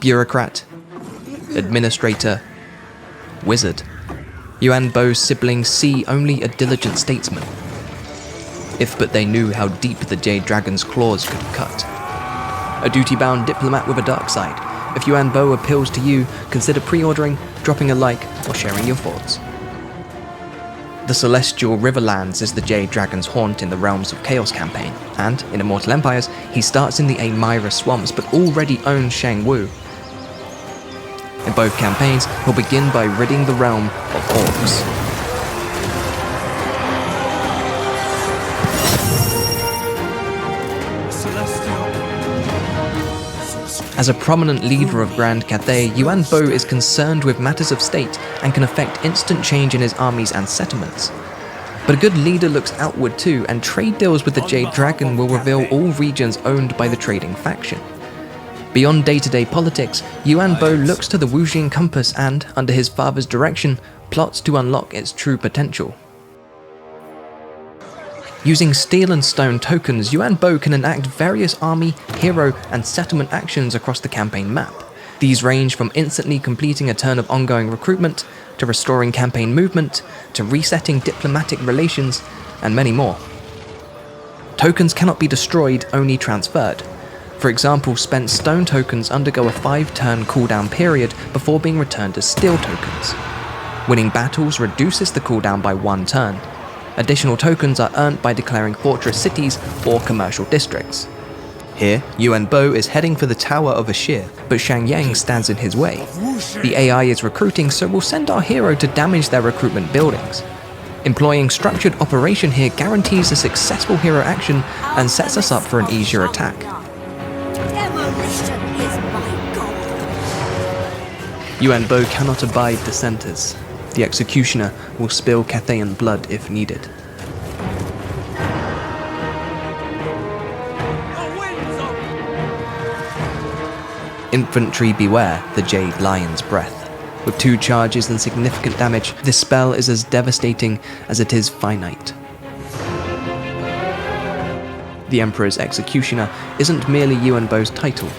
bureaucrat, administrator, wizard. Yuan Bo's siblings see only a diligent statesman. If but they knew how deep the Jade Dragon's claws could cut. A duty-bound diplomat with a dark side. If Yuan Bo appeals to you, consider pre-ordering, dropping a like, or sharing your thoughts. The Celestial Riverlands is the Jade Dragon's haunt in the Realms of Chaos campaign, and, in Immortal Empires, he starts in the Amira swamps but already owns Shangwu. In both campaigns, he'll begin by ridding the realm of orcs. As a prominent leader of Grand Cathay, Yuan Bo is concerned with matters of state and can effect instant change in his armies and settlements. But a good leader looks outward too, and trade deals with the Jade Dragon will reveal all regions owned by the trading faction. Beyond day-to-day politics, Yuan Bo looks to the Wuxing compass and, under his father's direction, plots to unlock its true potential. Using steel and stone tokens, Yuan Bo can enact various army, hero, and settlement actions across the campaign map. These range from instantly completing a turn of ongoing recruitment, to restoring campaign movement, to resetting diplomatic relations, and many more. Tokens cannot be destroyed, only transferred. For example, spent stone tokens undergo a 5-turn cooldown period before being returned as steel tokens. Winning battles reduces the cooldown by 1 turn. Additional tokens are earned by declaring fortress cities or commercial districts. Here, Yuan Bo is heading for the Tower of Ashir, but Shang Yang stands in his way. The AI is recruiting, so we'll send our hero to damage their recruitment buildings. Employing structured operation here guarantees a successful hero action and sets us up for an easier attack. Yuan Bo cannot abide dissenters. The executioner will spill Cathayan blood if needed. Infantry beware the Jade Lion's Breath. With 2 charges and significant damage, this spell is as devastating as it is finite. The Emperor's Executioner isn't merely Yuan Bo's title.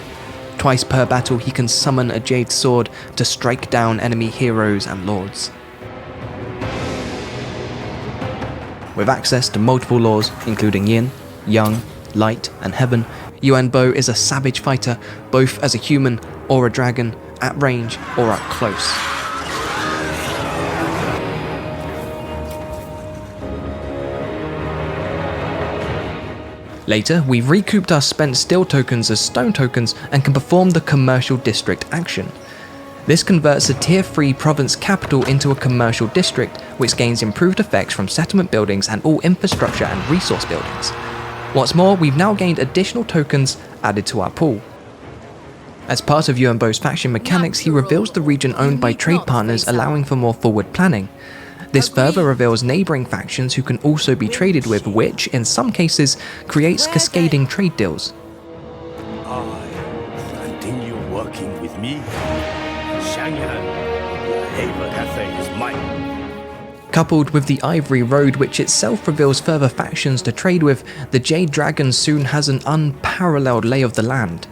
Twice per battle he can summon a Jade Sword to strike down enemy heroes and lords. With access to multiple laws, including Yin, Yang, Light, and Heaven, Yuan Bo is a savage fighter, both as a human or a dragon, at range or up close. Later, we've recouped our spent steel tokens as stone tokens and can perform the commercial district action. This converts a tier 3 province capital into a commercial district, which gains improved effects from settlement buildings and all infrastructure and resource buildings. What's more, we've now gained additional tokens added to our pool. As part of Yuan Bo's faction mechanics, he reveals the region owned by trade partners, allowing for more forward planning. This further reveals neighbouring factions who can also be traded with, which, in some cases, creates cascading trade deals. Continue working with me. Is mine. Coupled with the Ivory Road, which itself reveals further factions to trade with, the Jade Dragon soon has an unparalleled lay of the land.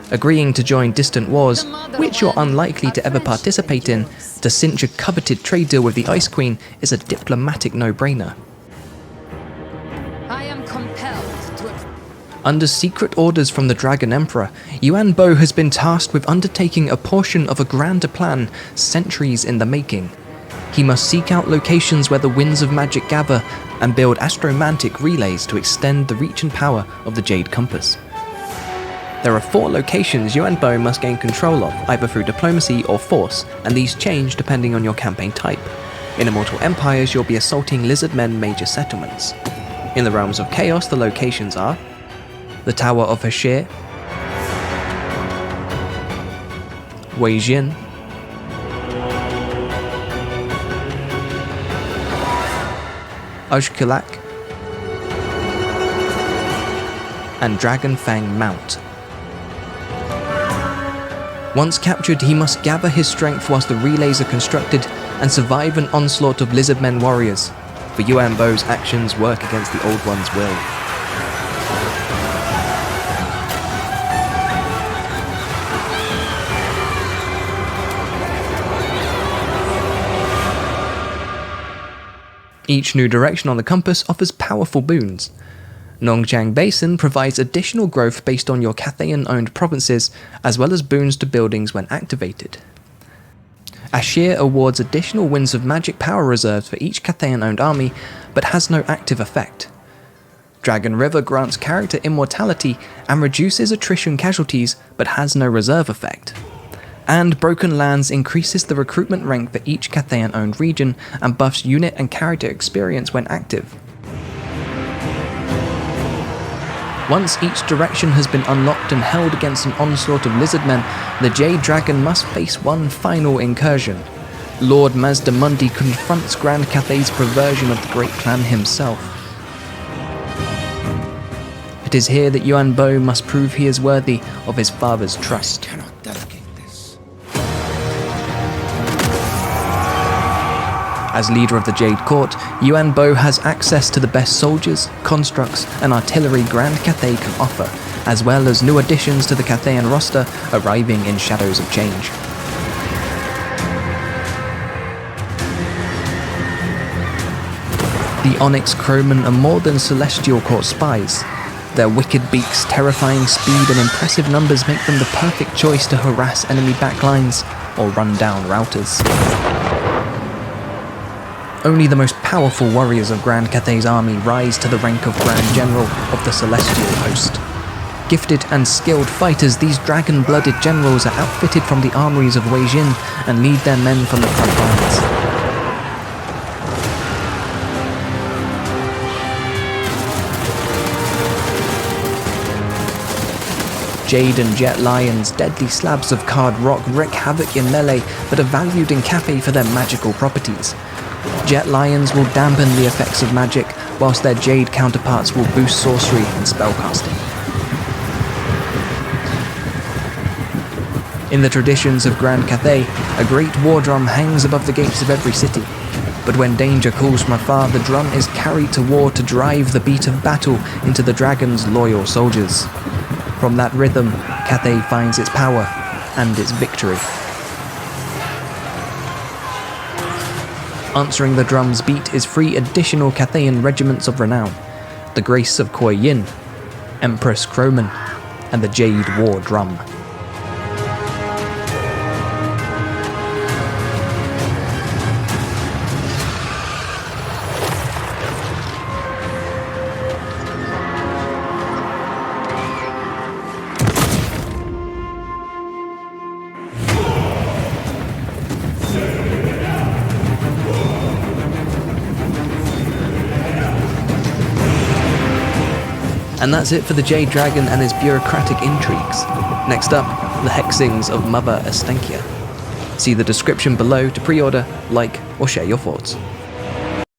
Agreeing to join distant wars, which you're unlikely to ever participate in, to cinch a coveted trade deal with the Ice Queen is a diplomatic no-brainer. I am compelled to... Under secret orders from the Dragon Emperor, Yuan Bo has been tasked with undertaking a portion of a grander plan centuries in the making. He must seek out locations where the winds of magic gather and build astromantic relays to extend the reach and power of the Jade Compass. There are 4 locations Yuan Bo must gain control of, either through diplomacy or force, and these change depending on your campaign type. In Immortal Empires, you'll be assaulting Lizardmen major settlements. In the Realms of Chaos, the locations are the Tower of Ashir, Weijin, Ujkulak, and Dragonfang Mount. Once captured, he must gather his strength whilst the relays are constructed and survive an onslaught of Lizardmen warriors, for Yuan Bo's actions work against the Old One's will. Each new direction on the compass offers powerful boons. Nongjiang Basin provides additional growth based on your Cathayan-owned provinces, as well as boons to buildings when activated. Ashir awards additional winds of magic power reserves for each Cathayan-owned army, but has no active effect. Dragon River grants character immortality and reduces attrition casualties, but has no reserve effect. And Broken Lands increases the recruitment rank for each Cathayan-owned region and buffs unit and character experience when active. Once each direction has been unlocked and held against an onslaught of lizardmen, the Jade Dragon must face one final incursion. Lord Mazdamundi confronts Grand Cathay's perversion of the Great Clan himself. It is here that Yuan Bo must prove he is worthy of his father's trust. As leader of the Jade Court, Yuan Bo has access to the best soldiers, constructs, and artillery Grand Cathay can offer, as well as new additions to the Cathayan roster arriving in Shadows of Change. The Onyx Crowmen are more than Celestial Court spies. Their wicked beaks, terrifying speed, and impressive numbers make them the perfect choice to harass enemy backlines or run down routers. Only the most powerful warriors of Grand Cathay's army rise to the rank of Grand General of the Celestial Host. Gifted and skilled fighters, these dragon-blooded generals are outfitted from the armories of Wei Jin and lead their men from the front lines. Jade and Jet Lions, deadly slabs of card rock, wreak havoc in melee, but are valued in Cathay for their magical properties. Jet Lions will dampen the effects of magic, whilst their Jade counterparts will boost sorcery and spellcasting. In the traditions of Grand Cathay, a great war drum hangs above the gates of every city. But when danger calls from afar, the drum is carried to war to drive the beat of battle into the dragon's loyal soldiers. From that rhythm, Cathay finds its power and its victory. Answering the drum's beat is 3 additional Cathayan regiments of renown: the Grace of Kuei Yin, Empress Crowman, and the Jade War Drum. And that's it for the Jade Dragon and his bureaucratic intrigues. Next up, the hexings of Mother Estenkia. See the description below to pre-order, like, or share your thoughts.